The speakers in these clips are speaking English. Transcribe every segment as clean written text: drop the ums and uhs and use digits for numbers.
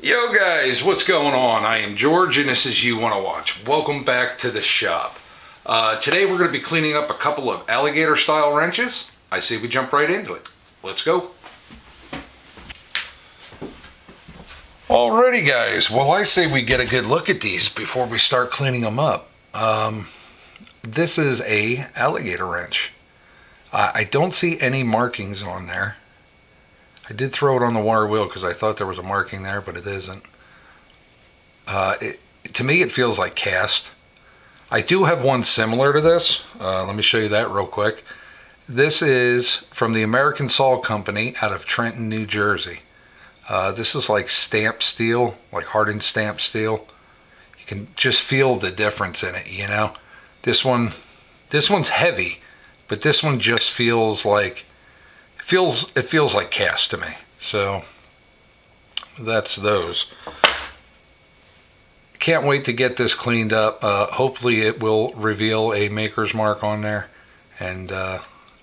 Yo guys, what's going on? I am George and this is You Wanna Watch. Welcome back to the shop. Today we're going to be cleaning up a couple of alligator style wrenches. I say we jump right into it. Let's go. Alrighty guys, well I say we get a good look at these before we start cleaning them up. This is a alligator wrench. I don't see any markings on there. I did throw it on the wire wheel because I thought there was a marking there, but it isn't. To me, it feels like cast. I do have one similar to this. Let me show you that real quick. This is from the American Saw Company out of Trenton, New Jersey. This is like stamped steel, like hardened stamped steel. You can just feel the difference in it, you know? This one's heavy, but this one just feels like it feels like cast to me. So that's those. Can't wait to get this cleaned up. Hopefully it will reveal a maker's mark on there, and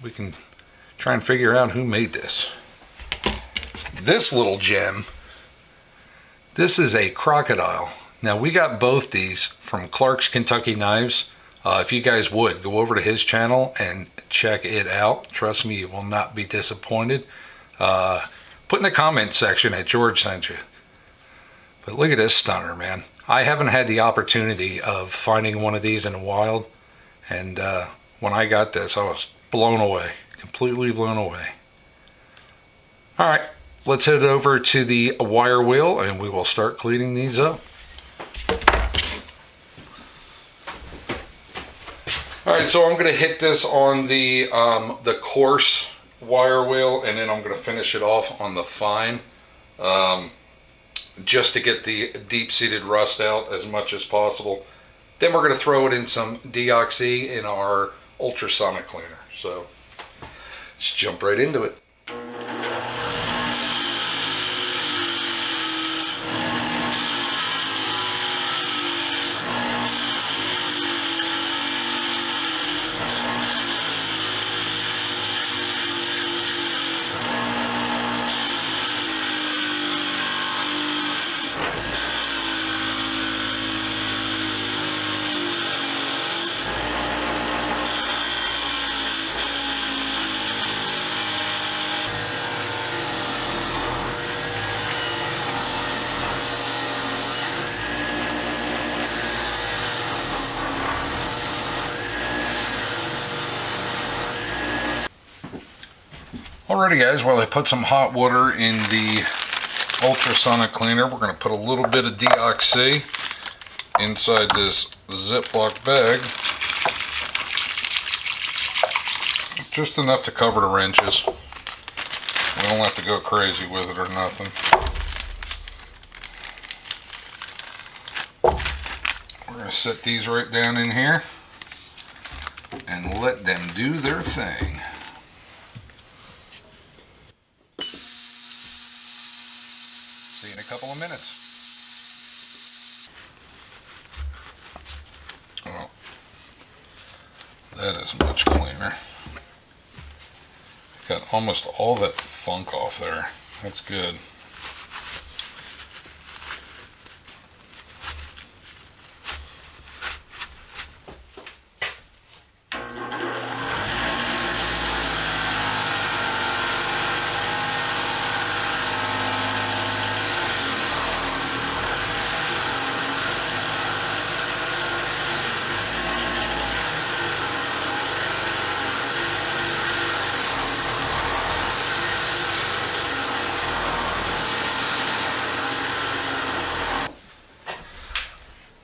we can try and figure out who made this. This little gem, this is a Crocodile. Now we got both these from Clark's Kentucky Knives. If you guys would, go over to his channel and check it out. Trust me, you will not be disappointed. Put in the comment section that George sent you. But look at this stunner, man. I haven't had the opportunity of finding one of these in the wild. And when I got this, I was blown away. Completely blown away. Alright, let's head over to the wire wheel and we will start cleaning these up. Alright, so I'm going to hit this on the coarse wire wheel, and then I'm going to finish it off on the fine, just to get the deep-seated rust out as much as possible. Then we're going to throw it in some deoxy in our ultrasonic cleaner. So let's jump right into it. Alrighty guys, well I put some hot water in the ultrasonic cleaner. We're going to put a little bit of deoxy inside this Ziploc bag. Just enough to cover the wrenches. We don't have to go crazy with it or nothing. We're going to set these right down in here and let them do their thing. See you in a couple of minutes. Oh, that is much cleaner. Got almost all that funk off there. That's good.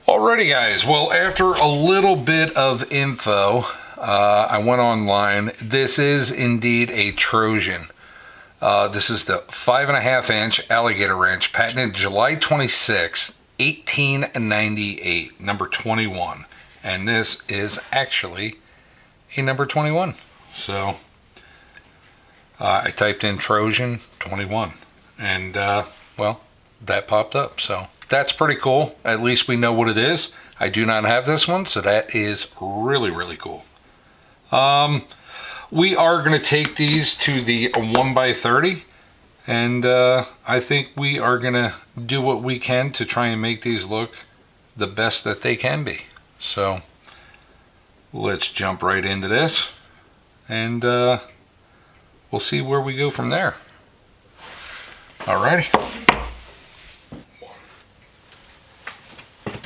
Alrighty guys, well after a little bit of info, I went online. This is indeed a Trojan. This is the 5.5 inch alligator wrench, patented July 26, 1898, number 21. And this is actually a number 21. So I typed in Trojan 21 and well, that popped up. So that's pretty cool. At least we know what it is. I do not have this one, so that is really, really cool. We are going to take these to the 1x30 And I think we are gonna do what we can to try and make these look the best that they can be. So let's jump right into this, and we'll see where we go from there. Alrighty.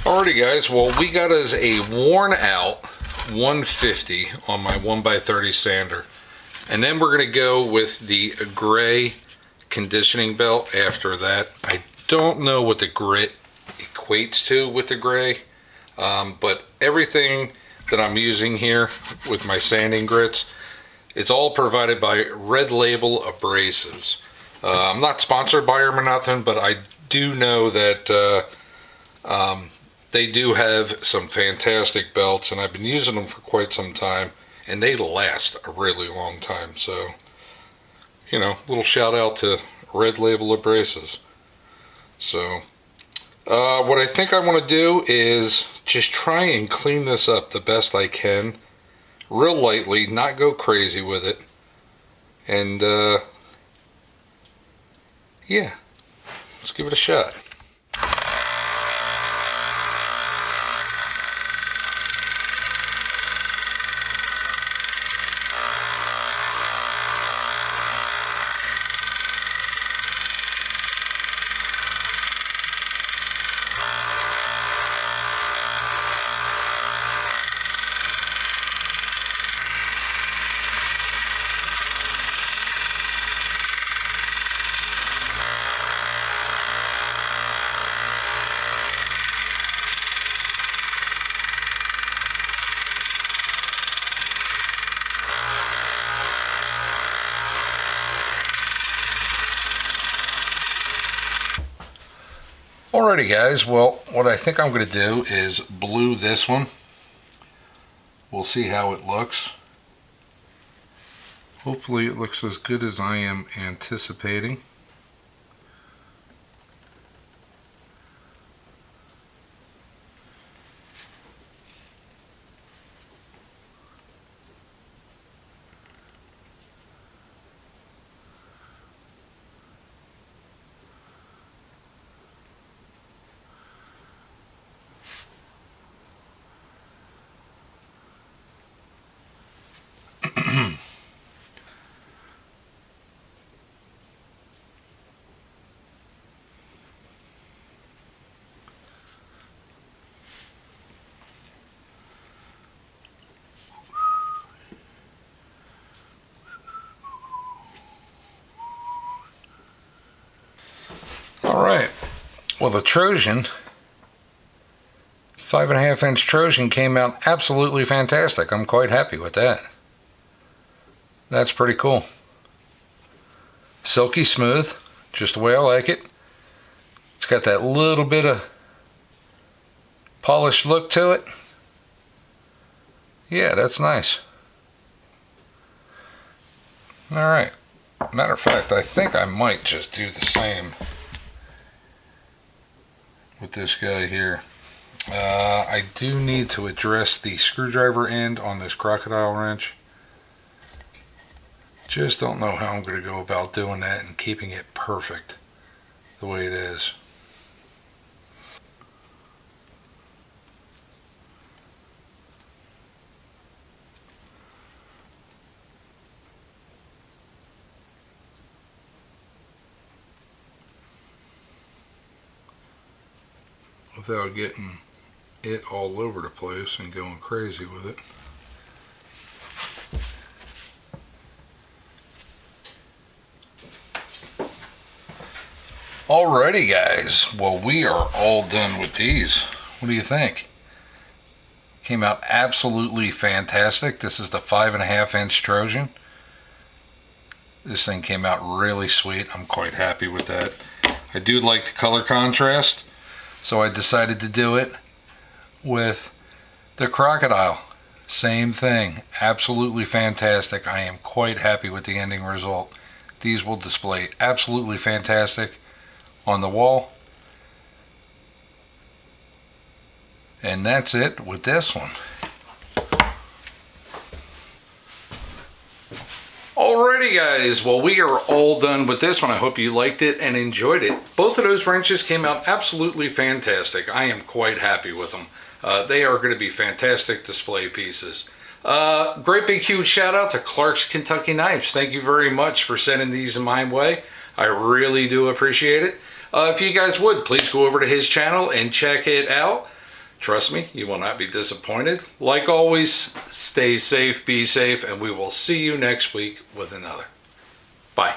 Alrighty guys, well, we got us a worn out 150 on my 1x30 sander. And then we're going to go with the gray conditioning belt after that. I don't know what the grit equates to with the gray, but everything that I'm using here with my sanding grits, it's all provided by Red Label Abrasives. I'm not sponsored by them or nothing, but I do know that they do have some fantastic belts, and I've been using them for quite some time, and they last a really long time. So, you know, little shout out to Red Label Abrasives. So, what I think I want to do is just try and clean this up the best I can, real lightly, not go crazy with it, and yeah, let's give it a shot. Alrighty guys, well, what I think I'm going to do is blue this one. We'll see how it looks. Hopefully it looks as good as I am anticipating. Alright, well, the Trojan, 5.5 inch Trojan, came out absolutely fantastic. I'm quite happy with that. That's pretty cool. Silky smooth, just the way I like it. It's got that little bit of polished look to it. Yeah, that's nice. Alright, matter of fact, I think I might just do the same with this guy here. I do need to address the screwdriver end on this Crocodile wrench. Just don't know how I'm going to go about doing that and keeping it perfect the way it is. Without getting it all over the place and going crazy with it. Alrighty guys, well, we are all done with these. What do you think? Came out absolutely fantastic. This is the 5.5 inch Trojan. This thing came out really sweet. I'm quite happy with that. I do like the color contrast, so I decided to do it with the Crocodile. Same thing, absolutely fantastic. I am quite happy with the ending result. These will display absolutely fantastic on the wall. And that's it with this one. Alrighty guys, well we are all done with this one. I hope you liked it and enjoyed it. Both of those wrenches came out absolutely fantastic. I am quite happy with them. They are going to be fantastic display pieces. Great big huge shout out to Clark's Kentucky Knives. Thank you very much for sending these in my way. I really do appreciate it. If you guys would, please go over to his channel and check it out. Trust me, you will not be disappointed. Like always, stay safe, be safe, and we will see you next week with another. Bye.